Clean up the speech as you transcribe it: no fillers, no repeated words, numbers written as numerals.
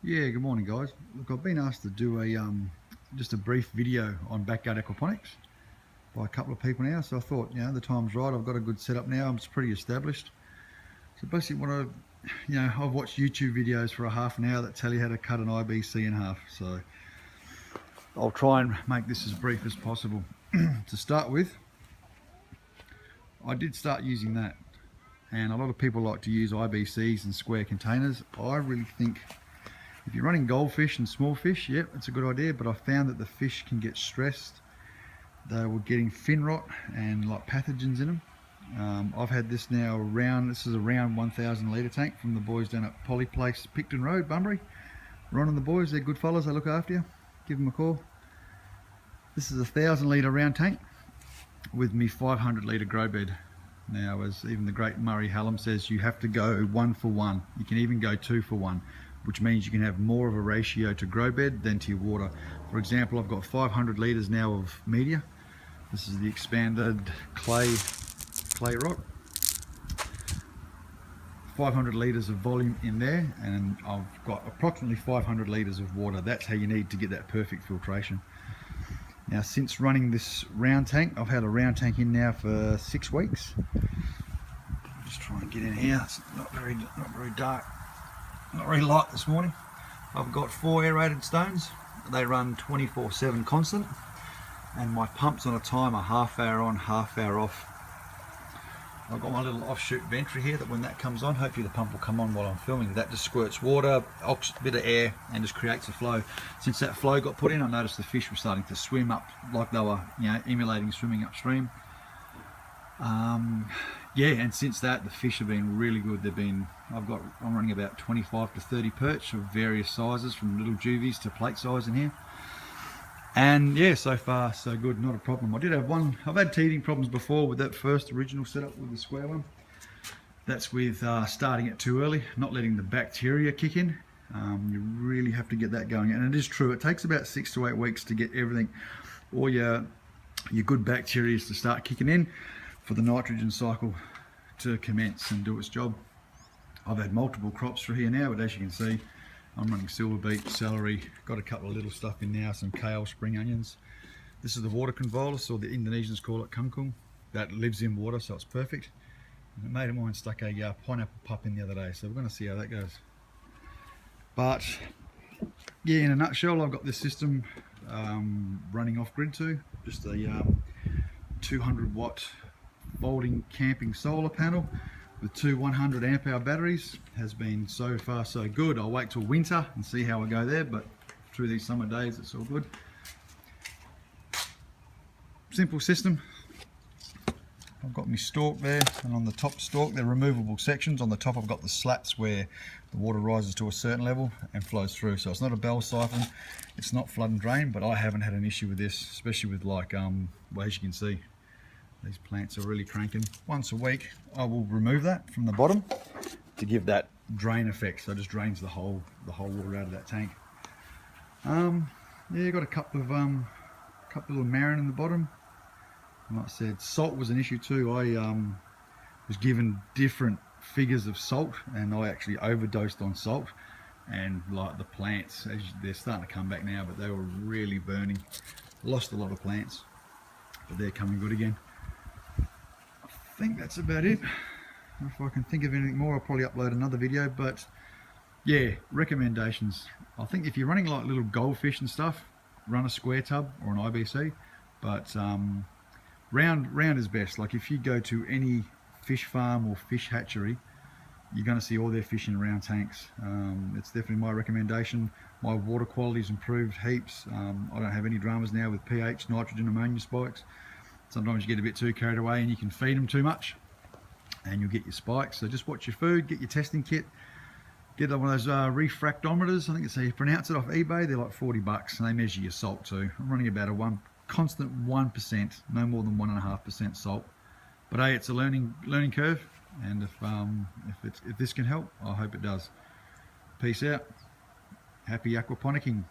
Yeah, good morning guys. Look, I've been asked to do just a brief video on backyard aquaponics by a couple of people now, so I thought, the time's right. I've got a good setup now. I'm pretty established. So basically I've watched YouTube videos for a half an hour that tell you how to cut an IBC in half. So I'll try and make this as brief as possible. To start with, I did start using that, and a lot of people like to use IBCs and square containers. I really think if you're running goldfish and small fish, yep, it's a good idea, but I found that the fish can get stressed. They were getting fin rot and like pathogens in them. I've had this now this is a round 1,000 litre tank from the boys down at Polly Place, Picton Road, Bunbury. Ron and the boys, they're good fellas, they look after you. Give them a call. This is a 1,000 litre round tank with me 500 litre grow bed. Now, as even the great Murray Hallam says, you have to go 1 for 1. You can even go 2 for 1, which means you can have more of a ratio to grow bed than to your water. For example, I've got 500 litres now of media. This is the expanded clay rock. 500 litres of volume in there, and I've got approximately 500 litres of water. That's how you need to get that perfect filtration. Now, since running this round tank, I've had a round tank in now for 6 weeks. Just try and get in here. It's not very dark, not very light this morning. I've got 4 aerated stones. They run 24/7 constant, and my pump's on a timer, half hour on, half hour off. I've got my little offshoot ventry here that when that comes on, hopefully the pump will come on while I'm filming. That just squirts water, a bit of air, and just creates a flow. Since that flow got put in, I noticed the fish were starting to swim up like they were, emulating swimming upstream. Yeah, and since that, the fish have been really good. I'm running about 25 to 30 perch of various sizes, from little juvies to plate size in here. And yeah, so far so good, not a problem. I've had teething problems before with that first original setup with the square one. That's with starting it too early, not letting the bacteria kick in. You really have to get that going, and it is true, it takes about 6 to 8 weeks to get everything, all your good bacteria to start kicking in for the nitrogen cycle to commence and do its job. I've had multiple crops through here now, but as you can see, I'm running silver beet, celery, got a couple of little stuff in now, some kale, spring onions. This is the water convolvulus, or the Indonesians call it kangkung. That lives in water, so it's perfect. And a mate of mine stuck a pineapple pup in the other day, so we're going to see how that goes. But yeah, in a nutshell, I've got this system running off grid too. Just a 200 watt folding camping solar panel with 2 100 amp hour batteries. Has been so far so good. I'll wait till winter and see how I go there, but through these summer days it's all good. Simple system. I've got my stalk there, and on the top stalk they're removable sections. On the top I've got the slats where the water rises to a certain level and flows through. So it's not a bell siphon, it's not flood and drain, but I haven't had an issue with this, especially with well, as you can see, these plants are really cranking. Once a week I will remove that from the bottom to give that drain effect, so it just drains the whole water out of that tank. Yeah, got a couple of little marin in the bottom. And like I said, salt was an issue too. I was given different figures of salt, and I actually overdosed on salt, and like the plants, they're starting to come back now, but they were really burning. Lost a lot of plants, but they're coming good again. I think that's about it. If I can think of anything more, I'll probably upload another video. But yeah, recommendations. I think if you're running like little goldfish and stuff, run a square tub or an IBC. But round is best. Like if you go to any fish farm or fish hatchery, you're going to see all their fish in round tanks. It's definitely my recommendation. My water quality's improved heaps. I don't have any dramas now with pH, nitrogen, ammonia spikes. Sometimes you get a bit too carried away and you can feed them too much and you'll get your spikes. So just watch your food, get your testing kit, get one of those refractometers. I think it's how you pronounce it, off eBay. They're like 40 bucks, and they measure your salt too. I'm running about a constant 1%, no more than 1.5% salt. But hey, it's a learning curve, and if this can help, I hope it does. Peace out. Happy aquaponicking.